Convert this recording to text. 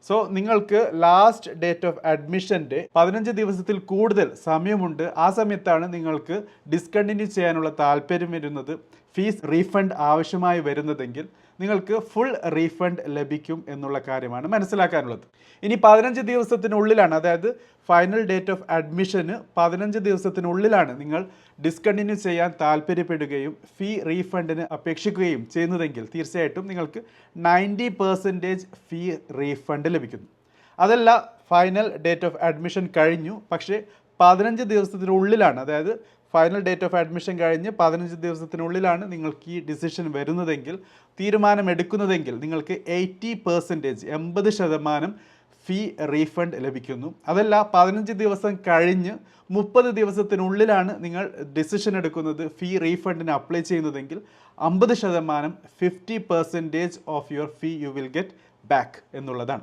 So നിങ്ങൾക്ക് last date of അഡ്മിഷൻ്റെ 15 ദിവസത്തിൽ കൂടുതൽ സമയമുണ്ട്. ആ സമയത്താണ് നിങ്ങൾക്ക് ഡിസ്കണ്ടിന്യൂ ചെയ്യാനുള്ള താല്പര്യം വരുന്നത്, ഫീസ് റീഫണ്ട് ആവശ്യമായി വരുന്നതെങ്കിൽ നിങ്ങൾക്ക് ഫുൾ റീഫണ്ട് ലഭിക്കും എന്നുള്ള കാര്യമാണ് മനസ്സിലാക്കാനുള്ളത്. ഇനി 15 ദിവസത്തിനുള്ളിലാണ്, അതായത് ഫൈനൽ ഡേറ്റ് ഓഫ് അഡ്മിഷന് 15 ദിവസത്തിനുള്ളിലാണ് നിങ്ങൾ ഡിസ്കണ്ടിന്യൂ ചെയ്യാൻ താല്പര്യപ്പെടുകയും ഫീ റീഫണ്ടിന് അപേക്ഷിക്കുകയും ചെയ്യുന്നതെങ്കിൽ തീർച്ചയായിട്ടും നിങ്ങൾക്ക് 90% ഫീ റീഫണ്ട് ലഭിക്കുന്നു. അതല്ല, ഫൈനൽ ഡേറ്റ് ഓഫ് അഡ്മിഷൻ കഴിഞ്ഞു, പക്ഷേ 15 ദിവസത്തിനുള്ളിലാണ്, അതായത് ഫൈനൽ ഡേറ്റ് ഓഫ് അഡ്മിഷൻ കഴിഞ്ഞ് 15 ദിവസത്തിനുള്ളിലാണ് നിങ്ങൾക്ക് ഈ ഡിസിഷൻ വരുന്നതെങ്കിൽ, തീരുമാനമെടുക്കുന്നതെങ്കിൽ നിങ്ങൾക്ക് 80% ഫീ റീഫണ്ട് ലഭിക്കുന്നു. അതല്ല, 15 ദിവസം കഴിഞ്ഞ് 30 ദിവസത്തിനുള്ളിലാണ് നിങ്ങൾ ഡിസിഷൻ എടുക്കുന്നത്, ഫീ റീഫണ്ടിന് അപ്ലൈ ചെയ്യുന്നതെങ്കിൽ 50% 50% of your fee you will get back എന്നുള്ളതാണ്.